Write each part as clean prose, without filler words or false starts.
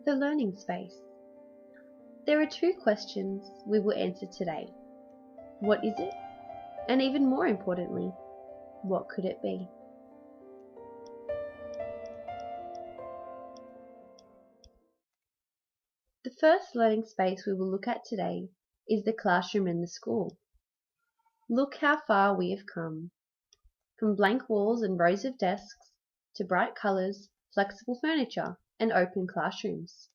The learning space. There are two questions we will answer today. What is it? And even more importantly, what could it be? The first learning space we will look at today is the classroom in the school. Look how far we have come. From blank walls and rows of desks to bright colours, flexible furniture, and open classrooms.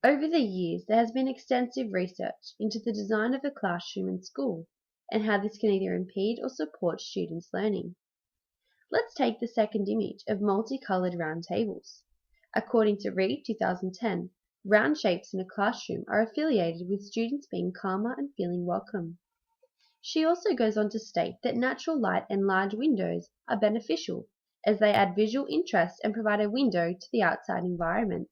Over the years, there has been extensive research into the design of a classroom in school and how this can either impede or support students' learning. Let's take the second image of multicoloured round tables. According to Reed 2010, round shapes in a classroom are affiliated with students being calmer and feeling welcome. She also goes on to state that natural light and large windows are beneficial as they add visual interest and provide a window to the outside environment.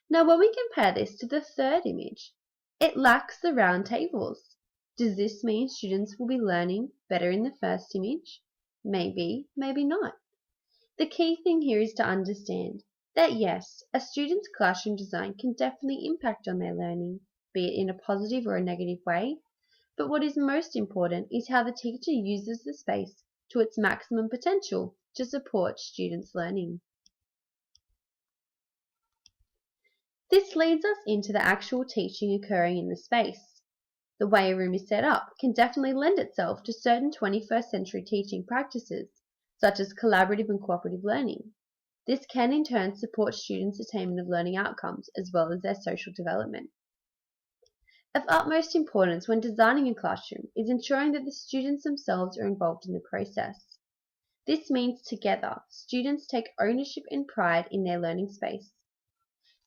Now when we compare this to the third image, it lacks the round tables. Does this mean students will be learning better in the first image? Maybe, maybe not. The key thing here is to understand that yes, a student's classroom design can definitely impact on their learning, be it in a positive or a negative way, but what is most important is how the teacher uses the space to its maximum potential to support students' learning. This leads us into the actual teaching occurring in the space. The way a room is set up can definitely lend itself to certain 21st century teaching practices, such as collaborative and cooperative learning. This can in turn support students' attainment of learning outcomes as well as their social development. Of utmost importance when designing a classroom is ensuring that the students themselves are involved in the process. This means together, students take ownership and pride in their learning space.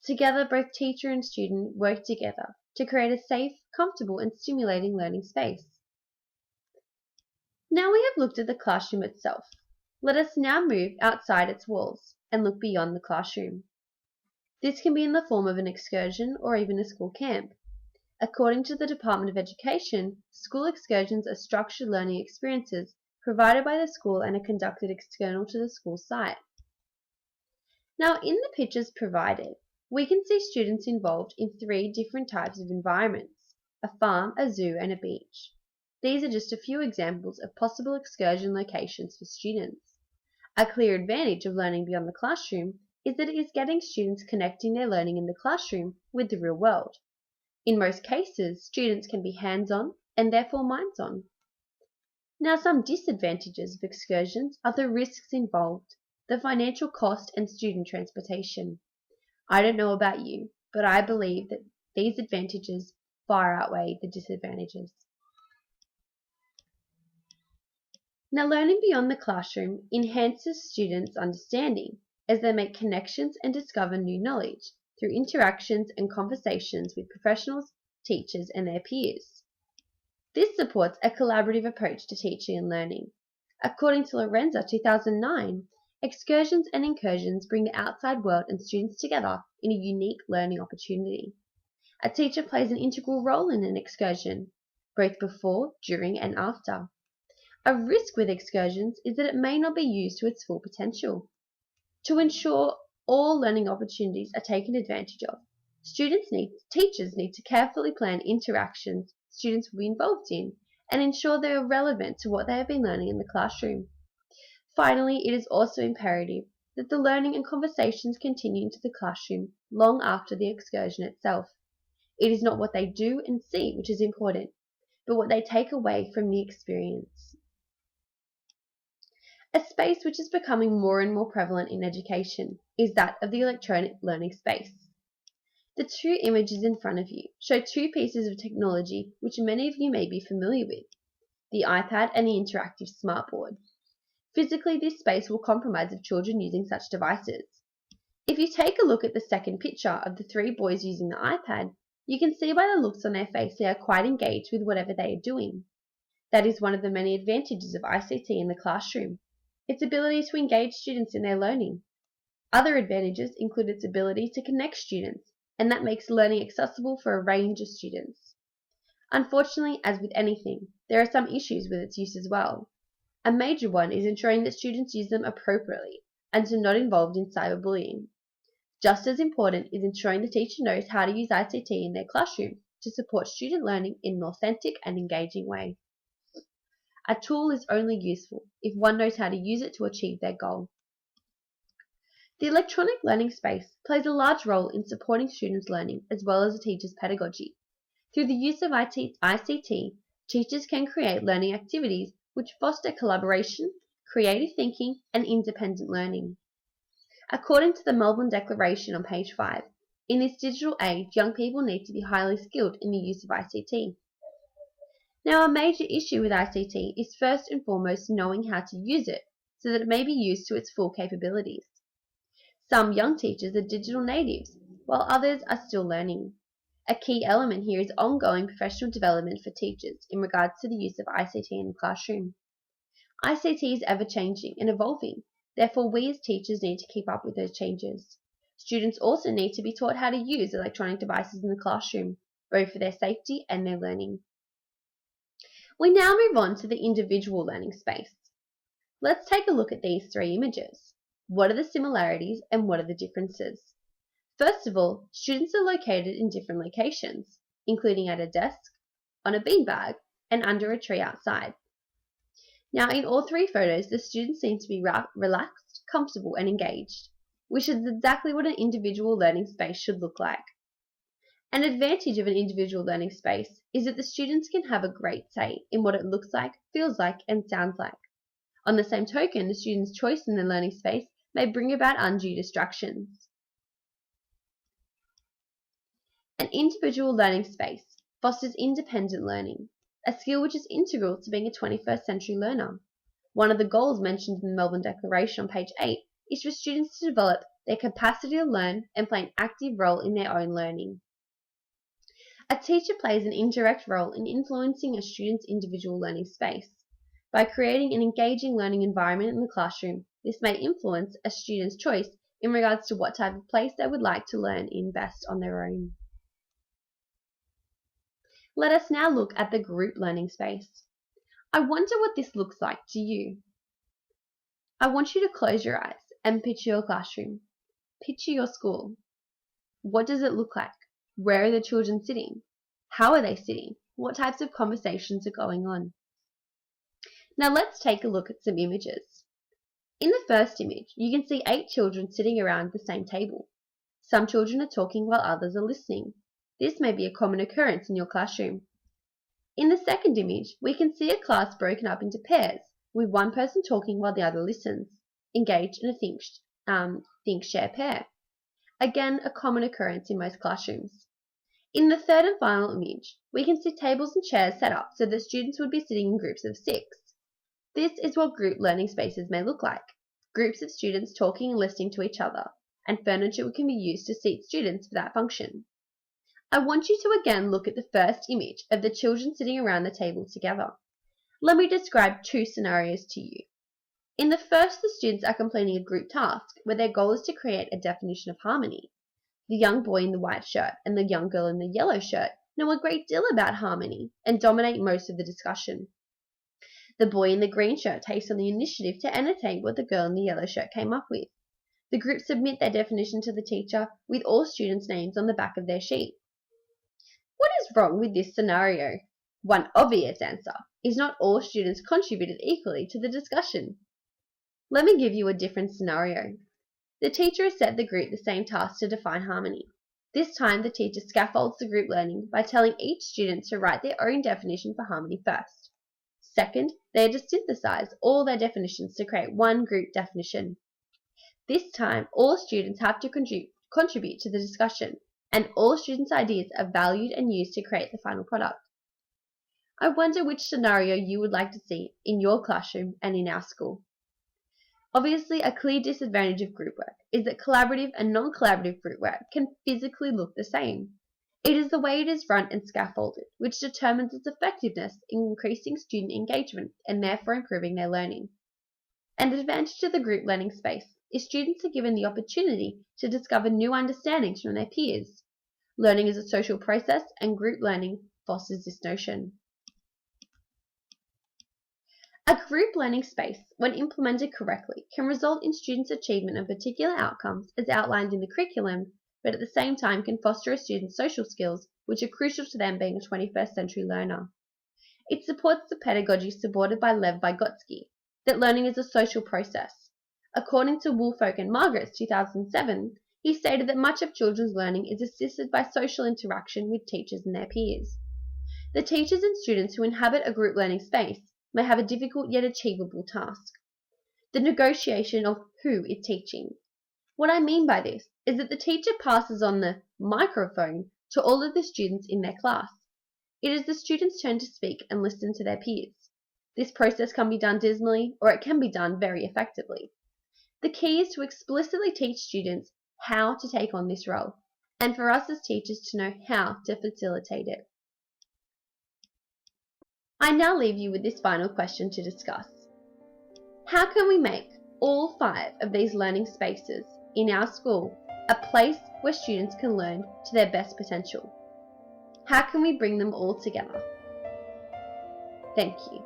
Together, both teacher and student work together to create a safe, comfortable and stimulating learning space. Now we have looked at the classroom itself. Let us now move outside its walls and look beyond the classroom. This can be in the form of an excursion or even a school camp. According to the Department of Education, school excursions are structured learning experiences provided by the school and are conducted external to the school site. Now in the pictures provided, we can see students involved in three different types of environments: a farm, a zoo and a beach. These are just a few examples of possible excursion locations for students. A clear advantage of learning beyond the classroom is that it is getting students connecting their learning in the classroom with the real world. In most cases, students can be hands-on and therefore minds-on. Now some disadvantages of excursions are the risks involved, the financial cost and student transportation. I don't know about you, but I believe that these advantages far outweigh the disadvantages. Now, learning beyond the classroom enhances students' understanding as they make connections and discover new knowledge through interactions and conversations with professionals, teachers, and their peers. This supports a collaborative approach to teaching and learning. According to Lorenza 2009, excursions and incursions bring the outside world and students together in a unique learning opportunity. A teacher plays an integral role in an excursion, both before, during, and after. A risk with excursions is that it may not be used to its full potential. To ensure all learning opportunities are taken advantage of, teachers need to carefully plan interactions students will be involved in and ensure they are relevant to what they have been learning in the classroom. Finally, it is also imperative that the learning and conversations continue into the classroom long after the excursion itself. It is not what they do and see which is important, but what they take away from the experience. A space which is becoming more and more prevalent in education is that of the electronic learning space. The two images in front of you show two pieces of technology which many of you may be familiar with, the iPad and the interactive smartboard. Physically, this space will compromise of children using such devices. If you take a look at the second picture of the three boys using the iPad, you can see by the looks on their face they are quite engaged with whatever they are doing. That is one of the many advantages of ICT in the classroom, its ability to engage students in their learning. Other advantages include its ability to connect students, and that makes learning accessible for a range of students. Unfortunately, as with anything, there are some issues with its use as well. A major one is ensuring that students use them appropriately and are not involved in cyberbullying. Just as important is ensuring the teacher knows how to use ICT in their classroom to support student learning in an authentic and engaging way. A tool is only useful if one knows how to use it to achieve their goal. The electronic learning space plays a large role in supporting students' learning as well as a teacher's pedagogy. Through the use of ICT, teachers can create learning activities which foster collaboration, creative thinking, and independent learning. According to the Melbourne Declaration on page 5, in this digital age, young people need to be highly skilled in the use of ICT. Now, a major issue with ICT is first and foremost knowing how to use it so that it may be used to its full capabilities. Some young teachers are digital natives, while others are still learning. A key element here is ongoing professional development for teachers in regards to the use of ICT in the classroom. ICT is ever-changing and evolving, therefore we as teachers need to keep up with those changes. Students also need to be taught how to use electronic devices in the classroom, both for their safety and their learning. We now move on to the individual learning space. Let's take a look at these three images. What are the similarities and what are the differences? First of all, students are located in different locations, including at a desk, on a beanbag, and under a tree outside. Now, in all three photos, the students seem to be relaxed, comfortable, and engaged, which is exactly what an individual learning space should look like. An advantage of an individual learning space is that the students can have a great say in what it looks like, feels like, and sounds like. On the same token, the student's choice in the learning space may bring about undue distractions. An individual learning space fosters independent learning, a skill which is integral to being a 21st century learner. One of the goals mentioned in the Melbourne Declaration on page 8 is for students to develop their capacity to learn and play an active role in their own learning. A teacher plays an indirect role in influencing a student's individual learning space. By creating an engaging learning environment in the classroom, this may influence a student's choice in regards to what type of place they would like to learn in best on their own. Let us now look at the group learning space. I wonder what this looks like to you. I want you to close your eyes and picture your classroom. Picture your school. What does it look like? Where are the children sitting? How are they sitting? What types of conversations are going on? Now let's take a look at some images. In the first image, you can see 8 children sitting around the same table. Some children are talking while others are listening. This may be a common occurrence in your classroom. In the second image, we can see a class broken up into pairs, with one person talking while the other listens, engaged in a think-share pair. Again, a common occurrence in most classrooms. In the third and final image, we can see tables and chairs set up so that students would be sitting in groups of 6. This is what group learning spaces may look like. Groups of students talking and listening to each other, and furniture can be used to seat students for that function. I want you to again look at the first image of the children sitting around the table together. Let me describe 2 scenarios to you. In the first, the students are completing a group task where their goal is to create a definition of harmony. The young boy in the white shirt and the young girl in the yellow shirt know a great deal about harmony and dominate most of the discussion. The boy in the green shirt takes on the initiative to annotate what the girl in the yellow shirt came up with. The group submit their definition to the teacher with all students' names on the back of their sheet. What is wrong with this scenario? One obvious answer is not all students contributed equally to the discussion. Let me give you a different scenario. The teacher has set the group the same task to define harmony. This time the teacher scaffolds the group learning by telling each student to write their own definition for harmony first. Second, they are to synthesize all their definitions to create one group definition. This time, all students have to contribute to the discussion, and all students' ideas are valued and used to create the final product. I wonder which scenario you would like to see in your classroom and in our school. Obviously, a clear disadvantage of group work is that collaborative and non-collaborative group work can physically look the same. It is the way it is run and scaffolded which determines its effectiveness in increasing student engagement and therefore improving their learning. An advantage of the group learning space is students are given the opportunity to discover new understandings from their peers. Learning is a social process and group learning fosters this notion. A group learning space, when implemented correctly, can result in students' achievement of particular outcomes as outlined in the curriculum, but at the same time can foster a student's social skills, which are crucial to them being a 21st century learner. It supports the pedagogy supported by Lev Vygotsky, that learning is a social process. According to Woolfolk and Margaret's 2007, he stated that much of children's learning is assisted by social interaction with teachers and their peers. The teachers and students who inhabit a group learning space may have a difficult yet achievable task: the negotiation of who is teaching. What I mean by this is that the teacher passes on the microphone to all of the students in their class. It is the students' turn to speak and listen to their peers. This process can be done dismally, or it can be done very effectively. The key is to explicitly teach students how to take on this role, and for us as teachers to know how to facilitate it. I now leave you with this final question to discuss. How can we make all 5 of these learning spaces in our school a place where students can learn to their best potential? How can we bring them all together? Thank you.